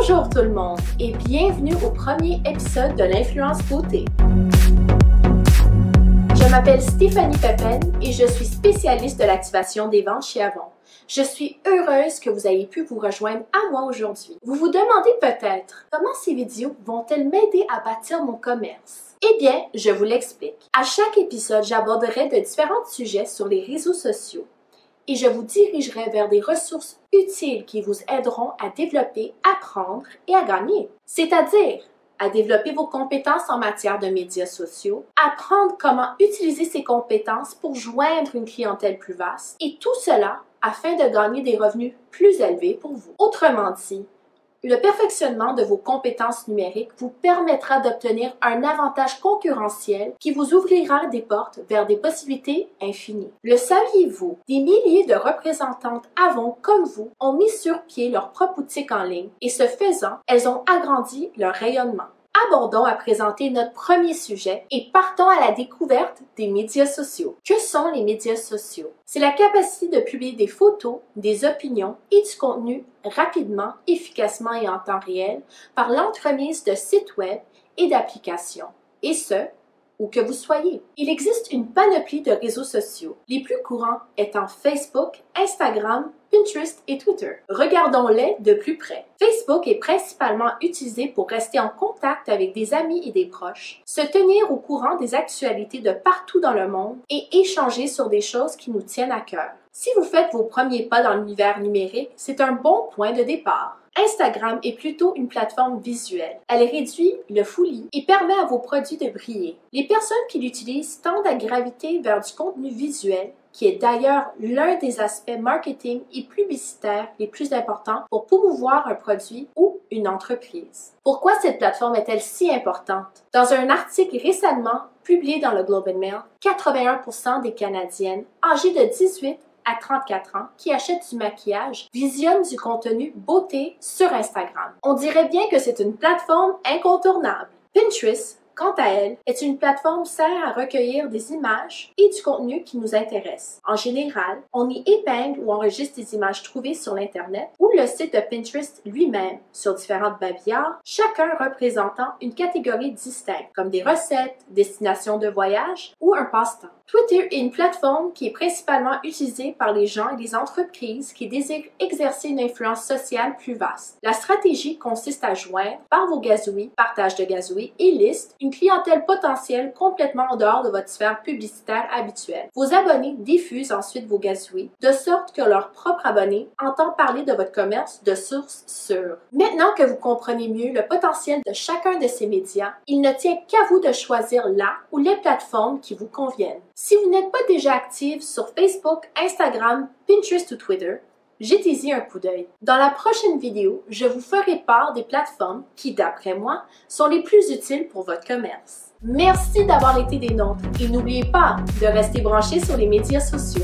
Bonjour tout le monde et bienvenue au premier épisode de l'Influence Beauté. Je m'appelle Stéphanie Pépin et je suis spécialiste de l'activation des ventes chez Avon. Je suis heureuse que vous ayez pu vous rejoindre à moi aujourd'hui. Vous vous demandez peut-être comment ces vidéos vont-elles m'aider à bâtir mon commerce? Eh bien, je vous l'explique. À chaque épisode, j'aborderai de différents sujets sur les réseaux sociaux et je vous dirigerai vers des ressources utiles qui vous aideront à développer, apprendre et à gagner. C'est-à-dire à développer vos compétences en matière de médias sociaux, apprendre comment utiliser ces compétences pour joindre une clientèle plus vaste et tout cela afin de gagner des revenus plus élevés pour vous. Autrement dit, le perfectionnement de vos compétences numériques vous permettra d'obtenir un avantage concurrentiel qui vous ouvrira des portes vers des possibilités infinies. Le saviez-vous? Des milliers de représentantes Avon comme vous ont mis sur pied leur propre boutique en ligne et ce faisant, elles ont agrandi leur rayonnement. Abordons à présenter notre premier sujet et partons à la découverte des médias sociaux. Que sont les médias sociaux? C'est la capacité de publier des photos, des opinions et du contenu rapidement, efficacement et en temps réel par l'entremise de sites web et d'applications. Et ce, où que vous soyez. Il existe une panoplie de réseaux sociaux, les plus courants étant Facebook, Instagram, Pinterest et Twitter. Regardons-les de plus près. Facebook est principalement utilisé pour rester en contact avec des amis et des proches, se tenir au courant des actualités de partout dans le monde et échanger sur des choses qui nous tiennent à cœur. Si vous faites vos premiers pas dans l'univers numérique, c'est un bon point de départ. Instagram est plutôt une plateforme visuelle. Elle réduit le fouillis et permet à vos produits de briller. Les personnes qui l'utilisent tendent à graviter vers du contenu visuel, qui est d'ailleurs l'un des aspects marketing et publicitaires les plus importants pour promouvoir un produit ou une entreprise. Pourquoi cette plateforme est-elle si importante? Dans un article récemment publié dans le Globe and Mail, 81% des Canadiennes âgées de 18 à 34 ans qui achètent du maquillage visionnent du contenu beauté sur Instagram. On dirait bien que c'est une plateforme incontournable. Pinterest, quant à elle, est une plateforme sert à recueillir des images et du contenu qui nous intéresse. En général, on y épingle ou enregistre des images trouvées sur l'Internet ou le site de Pinterest lui-même sur différentes babillards, chacun représentant une catégorie distincte, comme des recettes, destinations de voyage ou un passe-temps. Twitter est une plateforme qui est principalement utilisée par les gens et les entreprises qui désirent exercer une influence sociale plus vaste. La stratégie consiste à joindre, par vos gazouilles, partage de gazouilles et listes, une clientèle potentielle complètement en dehors de votre sphère publicitaire habituelle. Vos abonnés diffusent ensuite vos gazouilles, de sorte que leur propre abonné entend parler de votre commerce de source sûre. Maintenant que vous comprenez mieux le potentiel de chacun de ces médias, il ne tient qu'à vous de choisir la ou les plateformes qui vous conviennent. Si vous n'êtes pas déjà active sur Facebook, Instagram, Pinterest ou Twitter, jetez-y un coup d'œil. Dans la prochaine vidéo, je vous ferai part des plateformes qui, d'après moi, sont les plus utiles pour votre commerce. Merci d'avoir été des nôtres et n'oubliez pas de rester branchés sur les médias sociaux.